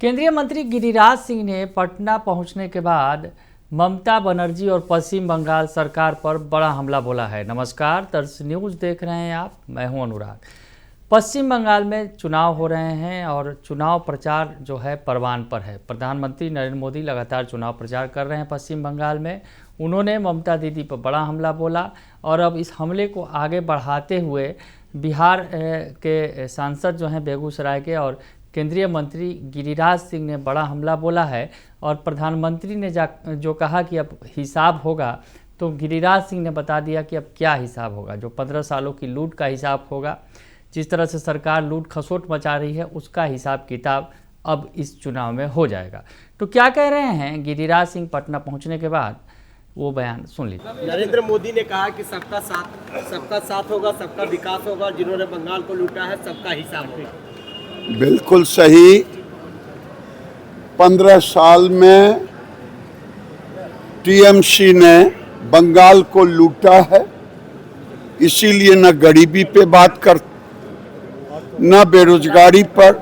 केंद्रीय मंत्री गिरिराज सिंह ने पटना पहुंचने के बाद ममता बनर्जी और पश्चिम बंगाल सरकार पर बड़ा हमला बोला है। नमस्कार, दर्श न्यूज़ देख रहे हैं आप, मैं हूं अनुराग। पश्चिम बंगाल में चुनाव हो रहे हैं और चुनाव प्रचार जो है परवान पर है। प्रधानमंत्री नरेंद्र मोदी लगातार चुनाव प्रचार कर रहे हैं पश्चिम बंगाल में। उन्होंने ममता दीदी पर बड़ा हमला बोला और अब इस हमले को आगे बढ़ाते हुए बिहार के सांसद जो हैं बेगूसराय के और केंद्रीय मंत्री गिरिराज सिंह ने बड़ा हमला बोला है। और प्रधानमंत्री ने जो कहा कि अब हिसाब होगा, तो गिरिराज सिंह ने बता दिया कि अब क्या हिसाब होगा। जो 15 सालों की लूट का हिसाब होगा, जिस तरह से सरकार लूट खसोट मचा रही है, उसका हिसाब किताब अब इस चुनाव में हो जाएगा। तो क्या कह रहे हैं गिरिराज सिंह पटना पहुंचने के बाद, वो बयान सुन लीजिए। नरेंद्र मोदी ने कहा कि सबका साथ होगा, सबका विकास होगा, जिन्होंने बंगाल को लूटा है सबका हिसाब होगा। बिल्कुल सही। 15 साल में टीएमसी ने बंगाल को लूटा है, इसीलिए न गरीबी पे बात कर, न बेरोजगारी पर।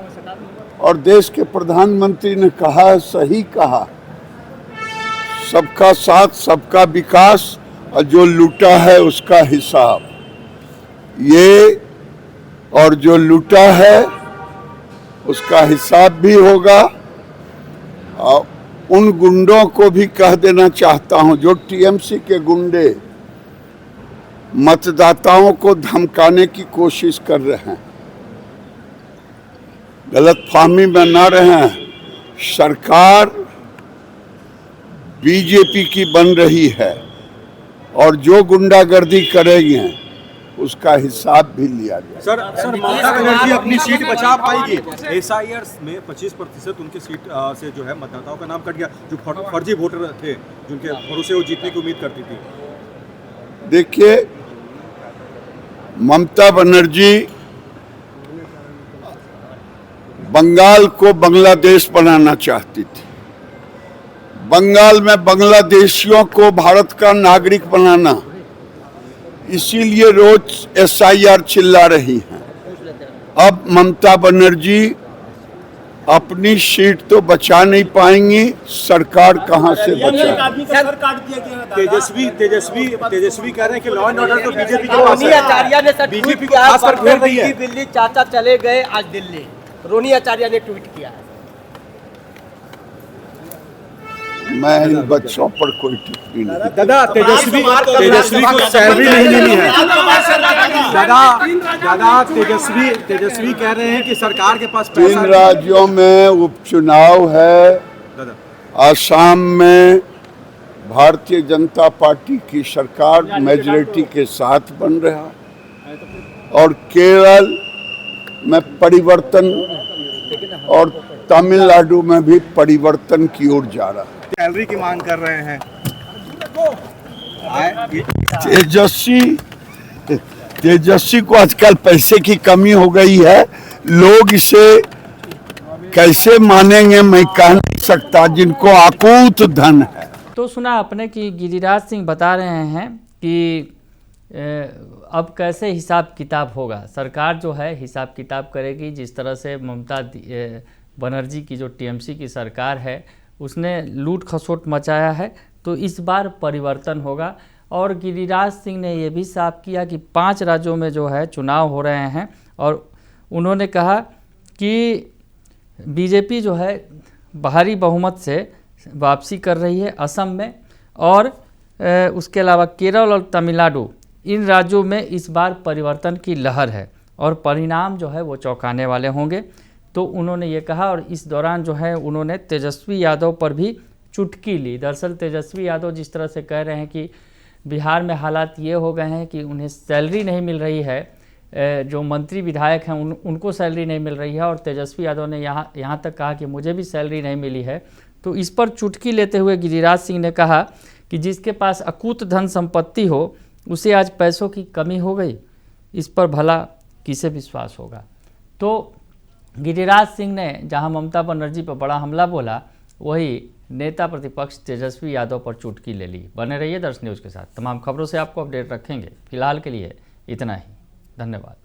और देश के प्रधानमंत्री ने कहा है, सही कहा, सबका साथ सबका विकास और जो लूटा है उसका हिसाब। ये और जो लूटा है उसका हिसाब भी होगा। और उन गुंडों को भी कह देना चाहता हूं, जो टीएमसी के गुंडे मतदाताओं को धमकाने की कोशिश कर रहे हैं, गलतफहमी में न रहें। सरकार बीजेपी की बन रही है और जो गुंडागर्दी करेंगे उसका हिसाब भी लिया जाए। सर ममता बनर्जी अपनी सीट बचा पाएगी? एसआईआर में 25% उनकी सीट से जो है मतदाताओं का नाम कट गया, जो फर्जी वोटर थे, जिनके भरोसे वो जीतने की उम्मीद करती थी। देखिए, ममता बनर्जी बंगाल को बांग्लादेश बनाना चाहती थी। बंगाल में बांग्लादेशियों को भारत का नागरिक बनाना, इसीलिए रोज एसआईआर चिल्ला रही हैं। अब ममता बनर्जी अपनी सीट तो बचा नहीं पाएंगी, सरकार कहां से बचाएगी? तेजस्वी कह रहे हैं कि लॉ एंड ऑर्डर तो बीजेपी के पास रोनी आचार्य ने बीजेपी के पास पर घेर दी है। दिल्ली चाचा चले गए आज दिल्ली, रोनी आचार्य ने ट्वीट किया है। मैं इन बच्चों पर कोई टिप्पणी नहीं। दादा, तेजस्वी को सैलरी नहीं मिली है। दादा तेजस्वी कह रहे हैं कि सरकार के पास 3 राज्यों में उपचुनाव है। आसाम में भारतीय जनता पार्टी की सरकार मेजॉरिटी के साथ बन रहा है और केरल में परिवर्तन और तमिलनाडु में भी परिवर्तन की ओर जा रहा है। सैलरी की मांग कर रहे हैं। तेजस्वी को आजकल पैसे की कमी हो गई है, लोग इसे कैसे मानेंगे मैं कह नहीं सकता, जिनको अकूत धन है। तो सुना आपने कि गिरिराज सिंह बता रहे हैं कि अब कैसे हिसाब किताब होगा। सरकार जो है हिसाब किताब करेगी। जिस तरह से ममता बनर्जी की जो टीएमसी की सरकार है, उसने लूट खसोट मचाया है, तो इस बार परिवर्तन होगा। और गिरिराज सिंह ने यह भी साफ किया कि 5 राज्यों में जो है चुनाव हो रहे हैं और उन्होंने कहा कि बीजेपी जो है भारी बहुमत से वापसी कर रही है असम में, और उसके अलावा केरल और तमिलनाडु, इन राज्यों में इस बार परिवर्तन की लहर है और परिणाम जो है वो चौंकाने वाले होंगे। तो उन्होंने ये कहा और इस दौरान जो है उन्होंने तेजस्वी यादव पर भी चुटकी ली। दरअसल तेजस्वी यादव जिस तरह से कह रहे हैं कि बिहार में हालात ये हो गए हैं कि उन्हें सैलरी नहीं मिल रही है, जो मंत्री विधायक हैं उनको सैलरी नहीं मिल रही है, और तेजस्वी यादव ने यहाँ तक कहा कि मुझे भी सैलरी नहीं मिली है। तो इस पर चुटकी लेते हुए गिरिराज सिंह ने कहा कि जिसके पास अकूत धन संपत्ति हो, उसे आज पैसों की कमी हो गई, इस पर भला किसे विश्वास होगा। तो गिरिराज सिंह ने जहां ममता बनर्जी पर बड़ा हमला बोला, वही नेता प्रतिपक्ष तेजस्वी यादव पर चुटकी ले ली। बने रहिए दर्श न्यूज़ के साथ, तमाम खबरों से आपको अपडेट रखेंगे। फिलहाल के लिए इतना ही, धन्यवाद।